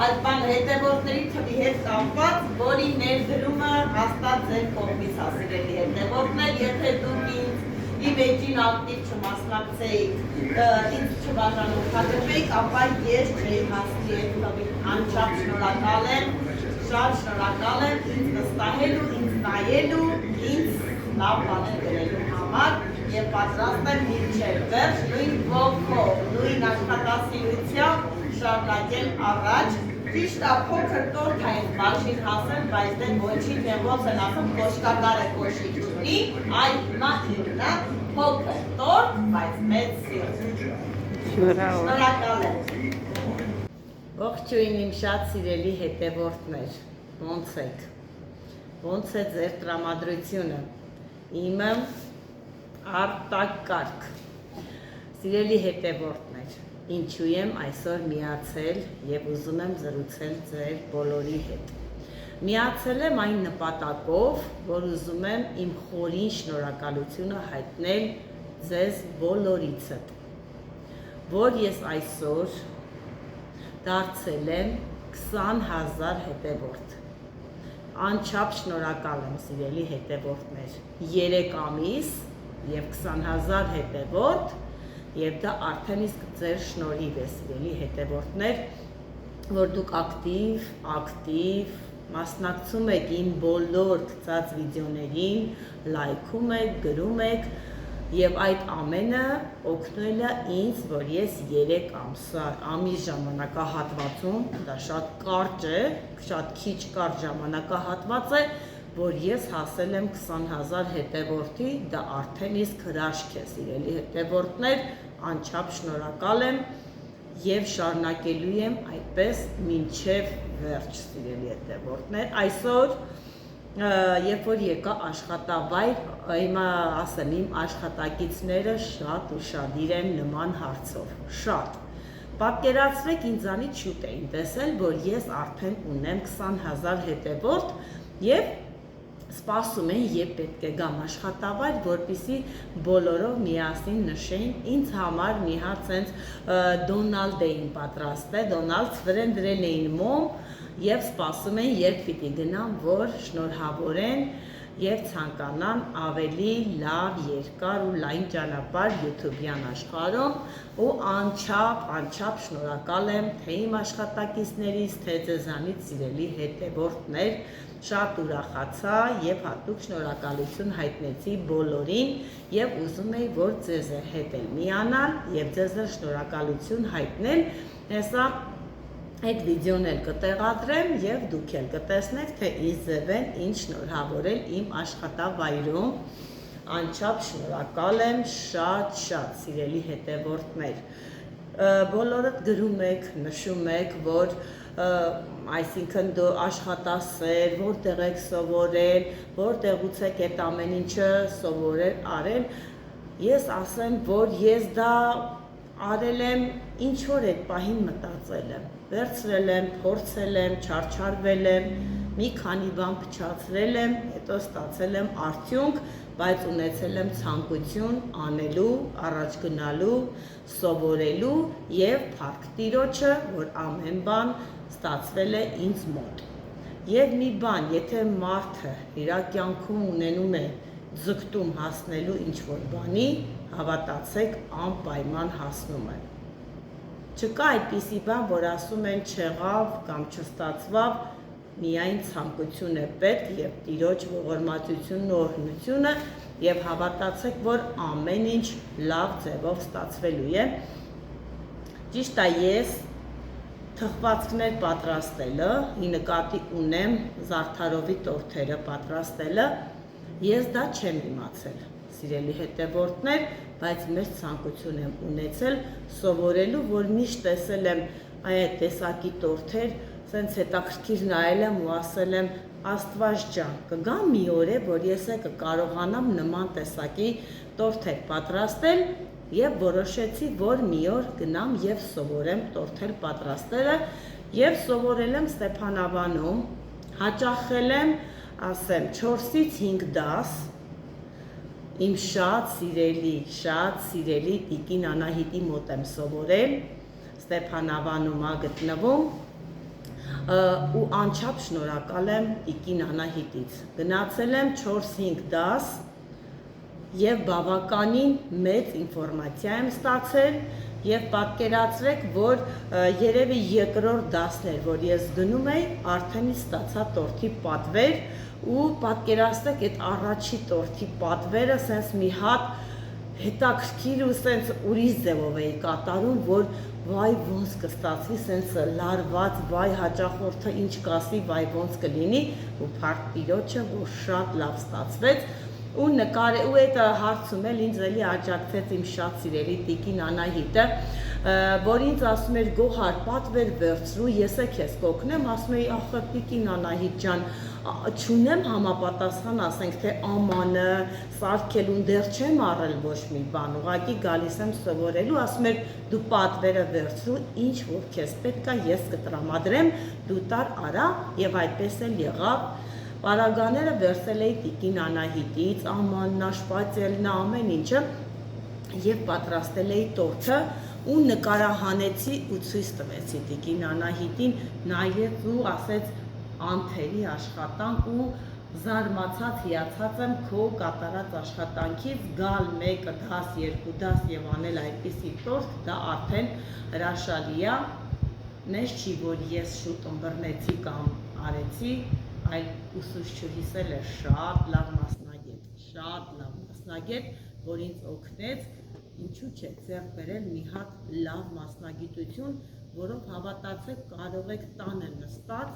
Այդ բան հետևորդների թվի հետ կապված, որի ներդրումը հաստատ ձեր կողմից հասիրելի հետևորդներ, եթե դուք իմ էջին ակտիվ չմասնակցեիք, ինձ չբաժանորդագրվեիք, ապա ես չէի հասնի այդ թվի անչափ շնորհակալ եմ, շատ շնորհակալ եմ ինձ վստահելու, ինձ նայելու, ինձ լավ բաներ գրելու համար եւ պատրաստ եմ մինչև վերջ նույն ոգով, նույն աշխատասիրությամբ շարունակել առաջ, ճիշտ է փոքր տորթ այն բաժին հասել, բայց դե ոչինչ եմ ոնց են ասում կոշկակարը կոշիկ չունի, այ հիմա ինքնա փոքր տորթ, բայց մեծ սիրտ։ Շնորհակալ եմ։ Ողջույն իմ շատ սիրելի հետևորդներ, ոնց եք, ոնց է ձեր տրամադրությունը, իմը արտակարգ, սիրելի հետևորդներ, ինչու եմ այսօր միացել և ուզում եմ զրուցել ձեր բոլորի հետ։ Միացել եմ այն նպատակով, որ ուզում եմ իմ խորին շնորհակալությունը հայտնել ձեզ բոլորիցդ, որ ես այսօր դարձել եմ 20,000 հետևորդ։ Անչափ շնորհակալ եմ սիրելի հետևորդներ, 3 ամիս և 20,000 հետևորդ, և դա արդեն իսկ ձեր շնորհիվ է սիրելի հետևորդներ, որ դուք ակտիվ մասնակցում եք իմ բոլոր գծած վիդեոներին, լայքում եք, գրում եք և այդ ամենը օգնել է ինձ, որ ես 3 ամիս ժամանակահատվածում, դա շատ կարճ է, շատ քիչ կարճ ժամանակահատված է, որ ես հասել եմ 20,000 հետևորդի, դա արդեն իսկ հրաշք է սիրելի հետևորդներ, անչափ շնորհակալ եմ և շարունակելու եմ այդպես մինչև վերջ սիրելի հետևորդներ։ Այսօր, երբ որ եկա աշխատավայր, հիմա ասեմ, իմ աշխատակիցները շատ ուշադիր են նման հարցով, շատ։ Պատկերացրեք ինձանից շուտ էին տեսել, որ ես արդեն ունեմ 20,000 հետևորդ և սպասում են, երբ պետք է գամ աշխատավայր, որպեսզի բոլորով միասին նշեին ինձ համար մի հատ սենց Դոնալդ էին պատրաստել, Դոնալդս վրան դրել էին մոմ և սպասում են, երբ պիտի գնամ, որ շնորհավորեն և ցանկանան ավելի լավ, երկար ու լայն ճանապարհ յութուբյան աշխարհում ու անչափ շնորհակալ եմ թե իմ աշխատակիցներից, թե ձեզանից սիրելի հետևորդներ, շատ ուրախացա և հատուկ շնորհակալություն հայտնեցի բոլորին և ուզում էի, որ ձեզ հետ էլ միանալ և ձեզ շնորհակալություն հայտնել, հեսա այդ վիդեոն էլ կտեղադրեմ և դուք էլ կտեսնեք, թե ինձ ձև են ինչ շնորհավորել իմ աշխատավայրում, անչափ շնորհակալ եմ շատ սիրելի հետևորդներ, բոլորդ գրում եք, նշում եք, որ այսինքն դու աշխատասեր, որտեղ եք սովորել, որտեղուց եք այդ ամեն ինչը սովորել, արել, ես ասեմ, որ ես դա արել եմ, ինչ որ այդ պահին մտածել եմ, վերցրել եմ, փորձել եմ, չարչարվել եմ, մի քանի բան փչացրել եմ, հետո ստացել եմ արդյունք, բայց ունեցել եմ ցանկություն անելու, առաջ գնալու, սովորելու և փառք Տիրոջը, որ ամեն բան ստացվել է ինձ մոտ։ Եվ մի բան, եթե մարդը իր կյանքում ունենում է ձգտում հասնելու ինչ-որ բանի, հավատացեք, անպայման հասնում է։ Չկա այդպիսի բան, որ ասում են չեղավ կամ չստացվավ, միայն ցանկություն է պետք և Տիրոջ ողորմածությունն ու օրհնությունը և հավատացեք, որ ամեն ինչ լավ ձևով ստացվելու է։ Ճիշտ է, ես թխվածքներ պատրաստելը, ի նկատի ունեմ Զարդարովի տորթերը պատրաստելը, ես դա չեմ իմացել, սիրելի հետևորդներ, բայց մեծ ցանկություն եմ ունեցել սովորելու, որ միշտ տեսել եմ այդ տեսակի տորթեր, սենց հետաքրքիր նայել եմ ու ասել եմ Աստված ջան, կգա մի օր է, որ ես կկարողանամ նման տեսակի տորթեր պատրաստել եւ որոշեցի, որ մի օր գնամ եւ սովորեմ տորթել պատրաստելը եւ սովորել եմ Ստեփանավանում, հաճախել եմ, ասեմ, 4-ից 5 դաս իմ շատ սիրելի տիկին Անահիտի մոտ եմ սովորել, Ստեփանավանում ա գտնվում ու անչափ շնորհակալ եմ տիկին Անահիտից։ Գնացել եմ 4-5 դաս եւ բավականին մեծ ինֆորմացիա եմ ստացել եւ պատկերացրեք, որ երևի երկրորդ դասն էր, որ ես գնում էի, արդեն ստացա տորթի պատվեր ու պատկերացրեք այդ առաջի տորթի պատվերը սենց մի հատ հետաքրքիր ու սենց ուրիշ ձևով էի կատարում, որ վայ ոնց կստացվի, սենց լարված, վայ հաճախորդը ինչ կասի, վայ ոնց կլինի ու փառք Տիրոջը, որ շատ լավ ստացվեց ու այդ հարցում էլ ինձ էլի աջակցեց իմ շատ սիրելի տիկին Անահիտը, որ ինձ ասում էր Գոհար, պատվեր վերցրու, ես է քեզ կօգնեմ, ասում էի ախը տիկին Անահիտ ջան, չունեմ համապատասխան, ասենք թե ամանը, սարքելուն դեռ չեմ առել ոչ մի բան, ուղղակի գալիս եմ սովորելու, ասում էր դու պատվերը վերցրու, ինչ որ քեզ պետք է, ես կտրամադրեմ, դու տար արա եւ այդպես էլ եղավ։ Պարագաները վերցել էի տիկին Անահիտից, ամանն, աշպատելն, ամեն ինչը եւ պատրաստել էի տորթը ու նկարահանեցի ու ցույց տվեցի տիկին Անահիտին, նայեց ու ասեց անթերի աշխատանք ու զարմացած հիացած եմ քո կատարած աշխատանքից, գալ 1 դաս, 2 դաս եւ անել այդպիսի տորթ, դա արդեն հրաշալի է, նես չի որ ես շուտ ըմբռնեցի կամ արեցի, այլ ուսուցչուհիս էլ է շատ լավ մասնագետ, որ ինձ օգնեց, ինչու՞ չէ, ձեռք բերել մի հատ լավ մասնագիտություն, որով հավատացեք կարող եք տանը նստած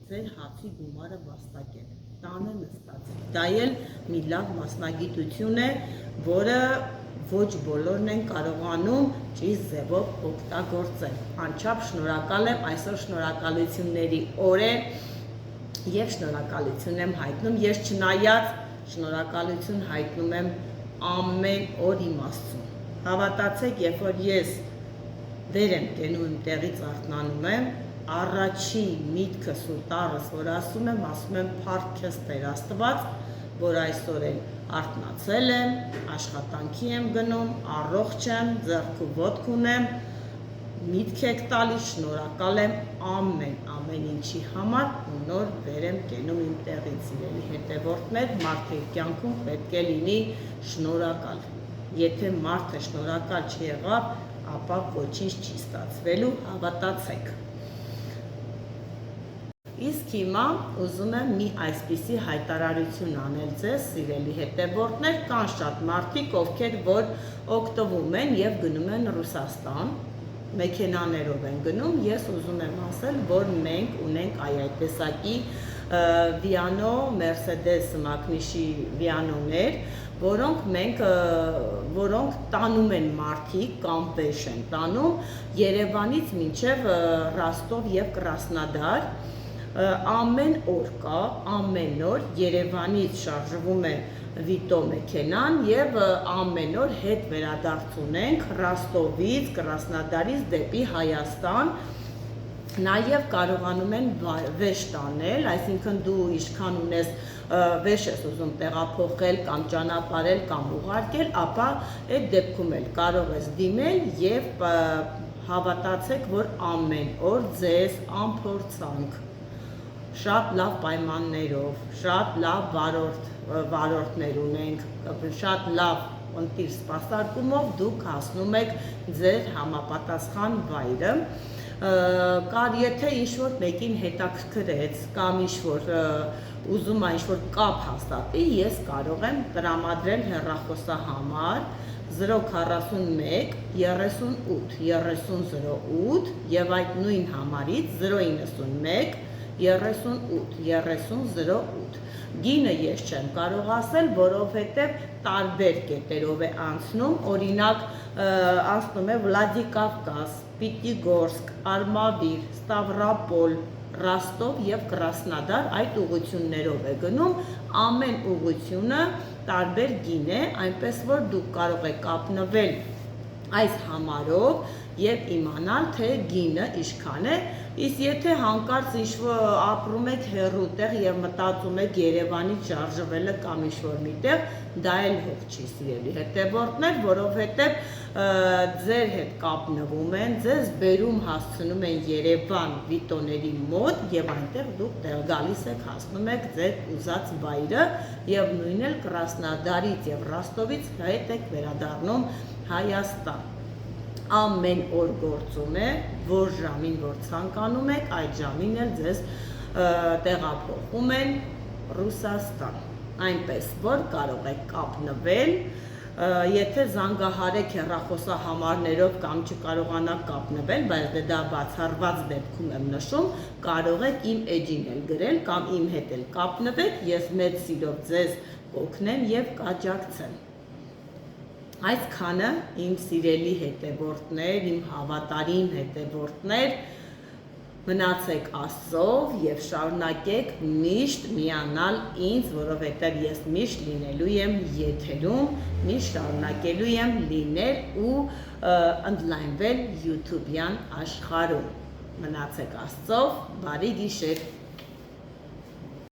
ձեր հացի գումարը վաստակել, տանը նստած։ Դա էլ մի լավ մասնագիտություն է, որը ոչ բոլորն են կարողանում ճիշտ ձևով օգտագործել։ Անչափ շնորհակալ եմ, այսօր շնորհակալությունների օր է եւ շնորհակալություն եմ հայտնում, ես չնայած շնորհակալություն հայտնում եմ ամեն օր իմ Աստծուն։ Հավատացեք, երբ որ ես վեր եմ կենում իմ տեղից արթնանում եմ, առաջի միտքս ու տառս, որ ասում եմ փառք քեզ Տեր Աստված, որ այսօր էլ արթնացել եմ, աշխատանքի եմ գնում, առողջ եմ, ձեռքու ոտք ունեմ, միտք եք տալիս, շնորհակալ եմ ամեն ինչի համար ու նոր վեր եմ կենում իմ տեղից, սիրելի հետևորդներ, մարդը իր կյանքում պետք է լինի շնորհակալ։ Եթե մարդը շնորհակալ չեղավ, ապա ոչինչ չի ստացվելու, հավատացեք։ Իսկ հիմա ուզում եմ մի այսպիսի հայտարարություն անել ձեզ, սիրելի հետևորդներ, կան շատ մարդիկ, ովքեր որ օգտվում են եւ գնում են Ռուսաստան, մեքենաներով են գնում, ես ուզում եմ ասել, որ մենք ունենք այդ տեսակի Վիանո, Մերսեդես մակնիշի Վիանոներ, որոնք տանում են մարդիկ կամ վեշ են տանում Երևանից մինչև Ռոստով եւ Կրասնոդար, ամեն օր կա, ամեն օր Երևանից շարժվում է Վիտո մեքենան եւ ամեն օր հետ վերադարձ ունենք Ռոստովից, Կրասնոդարից դեպի Հայաստան, նաեւ կարողանում են վեշ տանել, այսինքն դու ինչքան ունես վեշ ես ուզում տեղափոխել կամ ճանապարհել կամ ուղարկել, ապա այդ դեպքում էլ կարող ես դիմել եւ հավատացեք, որ ամեն օր ձեզ անփորձանք շատ լավ պայմաններով, շատ լավ վարորդներ ունենք, շատ լավ ընտիր սպասարկումով դուք հասնում եք ձեր համապատասխան վայրը, եթե ինչ-որ մեկին հետաքրքրեց կամ ինչ-որ ուզում է ինչ-որ կապ հաստատի, ես կարող եմ տրամադրել հեռախոսահամար 041 38 3008 եւ այդ նույն համարից 091 38 3008 Գինը ես չեմ կարող ասել, որովհետև տարբեր կետերով է անցնում, օրինակ անցնում է Վլադիկավկազ, Պիտիգորսկ, Արմավիր, Ստավրապոլ, Ռոստով եւ Կրասնոդար այդ ուղղություններով է գնում, ամեն ուղղությունը տարբեր գին է, այնպես որ դուք կարող եք կապնվել այս համարով եւ իմանալ, թե գինը ինչքան է, իսկ եթե հանկարծ ապրում եք հեռուտեղ եւ մտածում եք Երևանից շարժվելը կամ ինչ-որ միտեղ, դա էլ հող չի սիրելի հետևորդներ, որովհետեւ ձեր հետ կապնվում են, ձեզ բերում հասցնում են Երևան վիտոների մոտ եւ այնտեղ դուք գալիս եք հասնում եք ձեր ուզած վայրը եւ նույնն էլ Կրասնոդարից եւ Ռոստովից հետ եք վերադառնում Հայաստան։ Ամեն օր գործում է, որ ժամին որ ցանկանում եք, այդ ժամին էլ ձեզ տեղափոխում են Ռուսաստան, այնպես որ կարող եք կապնվել, եթե զանգահարեք հեռախոսահամարներով կամ չկարողանաք կապնվել, բայց դա բացառված դեպքում եմ նշում, կարող եք իմ էջին էլ գրել կամ իմ հետ էլ կապնվեք, ես մեծ սիրով ձեզ կօգնեմ եւ կաջակցեմ։ Այսքանը իմ սիրելի հետևորդներ, իմ հավատարիմ հետևորդներ, մնացեք Աստծով եւ շարունակեք միշտ միանալ ինձ, որովհետեւ ես միշտ լինելու եմ եթերում, միշտ շարունակելու եմ լինել ու ընդլայնվել YouTube-յան աշխարհում։ Մնացեք Աստծով, բարի գիշեր։